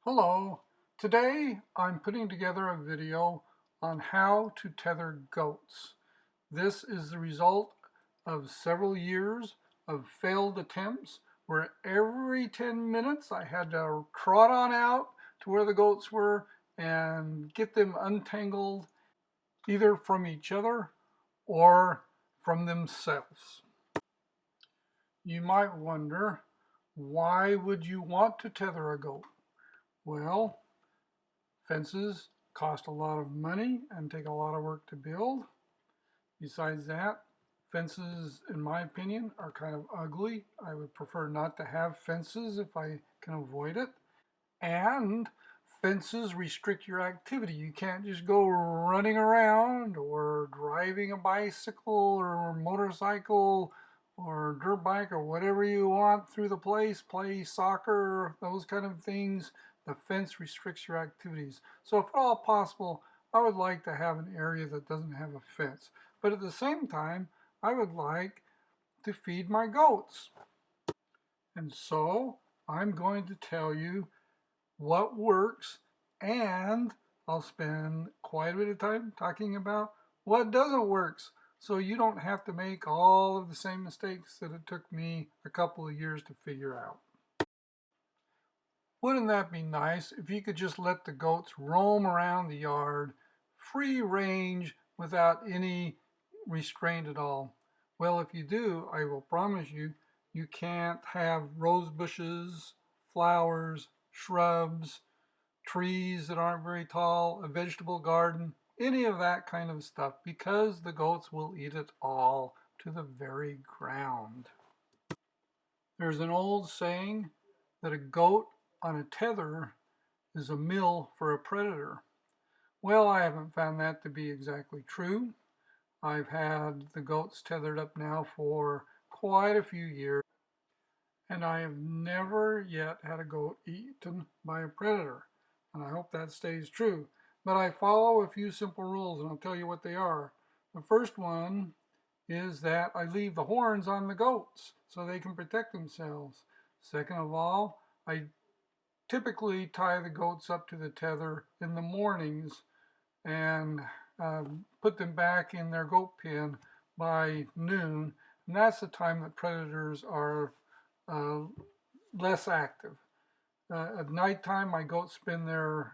Hello, today I'm putting together a video on how to tether goats. This is the result of several years of failed attempts where every 10 minutes I had to trot on out to where the goats were and get them untangled either from each other or from themselves. You might wonder, why would you want to tether a goat? Well, fences cost a lot of money and take a lot of work to build. Besides that, fences, in my opinion, are kind of ugly. I would prefer not to have fences if I can avoid it. And fences restrict your activity. You can't just go running around or driving a bicycle or motorcycle or dirt bike or whatever you want through the place, play soccer, those kind of things. The fence restricts your activities. So if at all possible, I would like to have an area that doesn't have a fence. But at the same time, I would like to feed my goats. And so I'm going to tell you what works, and I'll spend quite a bit of time talking about what doesn't work, so you don't have to make all of the same mistakes that it took me a couple of years to figure out. Wouldn't that be nice if you could just let the goats roam around the yard, free range, without any restraint at all? Well, if you do, I will promise you, you can't have rose bushes, flowers, shrubs, trees that aren't very tall, a vegetable garden, any of that kind of stuff, because the goats will eat it all to the very ground. There's an old saying that a goat on a tether is a meal for a predator. Well, I haven't found that to be exactly true. I've had the goats tethered up now for quite a few years, and I have never yet had a goat eaten by a predator, and I hope that stays true. But I follow a few simple rules, and I'll tell you what they are. The first one is that I leave the horns on the goats so they can protect themselves. Second of all, I typically tie the goats up to the tether in the mornings and put them back in their goat pen by noon, and that's the time that predators are less active. At nighttime, my goats spend their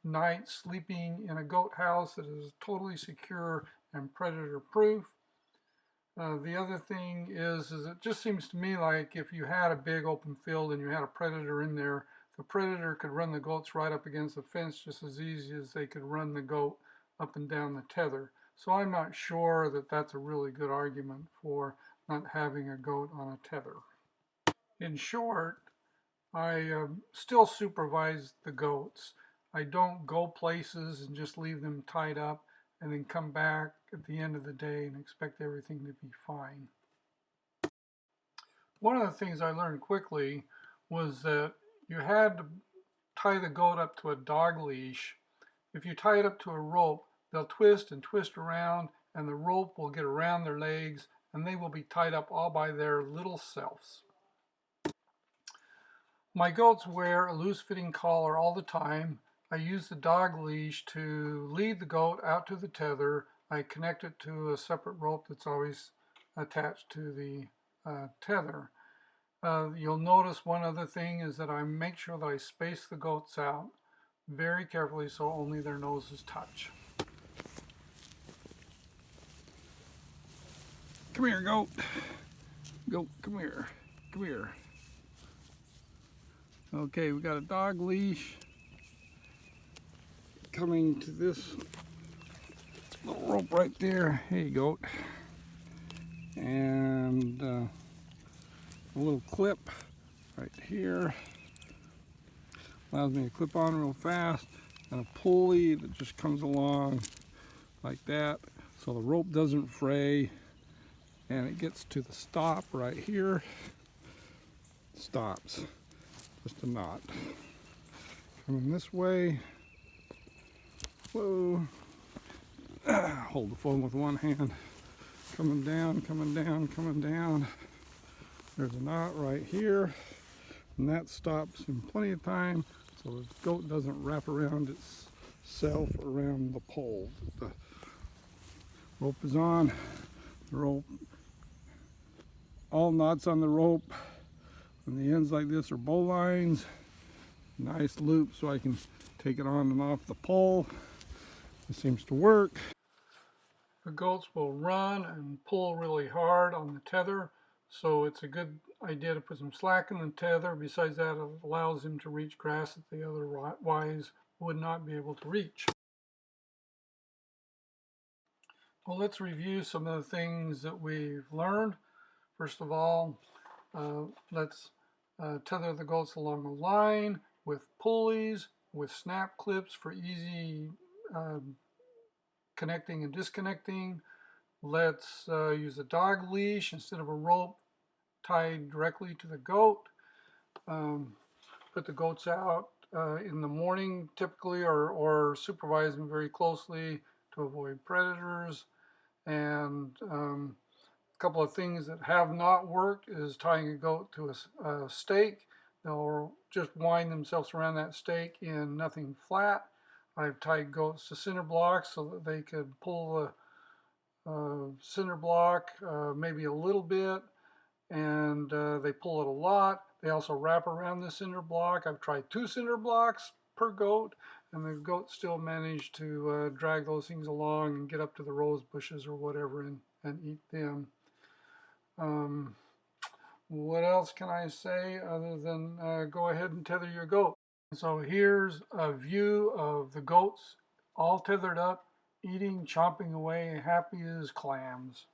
night sleeping in a goat house that is totally secure and predator proof. The other thing is it just seems to me like if you had a big open field and you had a predator in there, the predator could run the goats right up against the fence just as easy as they could run the goat up and down the tether. So I'm not sure that that's a really good argument for not having a goat on a tether. In short, I still supervise the goats. I don't go places and just leave them tied up and then come back at the end of the day and expect everything to be fine. One of the things I learned quickly was that you had to tie the goat up to a dog leash. If you tie it up to a rope, they'll twist and twist around, and the rope will get around their legs, and they will be tied up all by their little selves. My goats wear a loose-fitting collar all the time. I use the dog leash to lead the goat out to the tether. I connect it to a separate rope that's always attached to the tether. You'll notice one other thing is that I make sure that I space the goats out very carefully so only their noses touch. Come here, goat. Goat, come here. Come here. Okay, we got a dog leash coming to this little rope right there. Hey, goat. And a little clip right here. Allows me to clip on real fast. And a pulley that just comes along like that so the rope doesn't fray. And it gets to the stop right here. Stops. Just a knot. Coming this way. Whoa. Hold the phone with one hand. Coming down, coming down, coming down. There's a knot right here. and that stops in plenty of time so the goat doesn't wrap around itself around the pole. The rope is on, the rope, all knots on the rope, and the ends like this are bowlines. Nice loop so I can take it on and off the pole. It seems to work. The goats will run and pull really hard on the tether, so it's a good idea to put some slack in the tether. Besides that, it allows him to reach grass that the otherwise would not be able to reach. Well, let's review some of the things that we've learned. First of all, let's tether the goats along a line with pulleys, with snap clips for easy connecting and disconnecting. Let's use a dog leash instead of a rope tied directly to the goat. Put the goats out in the morning typically, or supervise them very closely to avoid predators. And a couple of things that have not worked is tying a goat to a stake. They'll just wind themselves around that stake in nothing flat. I've tied goats to cinder blocks so that they could pull the cinder block maybe a little bit, and they pull it a lot. They also wrap around the cinder block. I've tried 2 cinder blocks per goat, and the goats still manage to drag those things along and get up to the rose bushes or whatever and eat them. What else can I say other than go ahead and tether your goat? So here's a view of the goats all tethered up, eating, chomping away, happy as clams.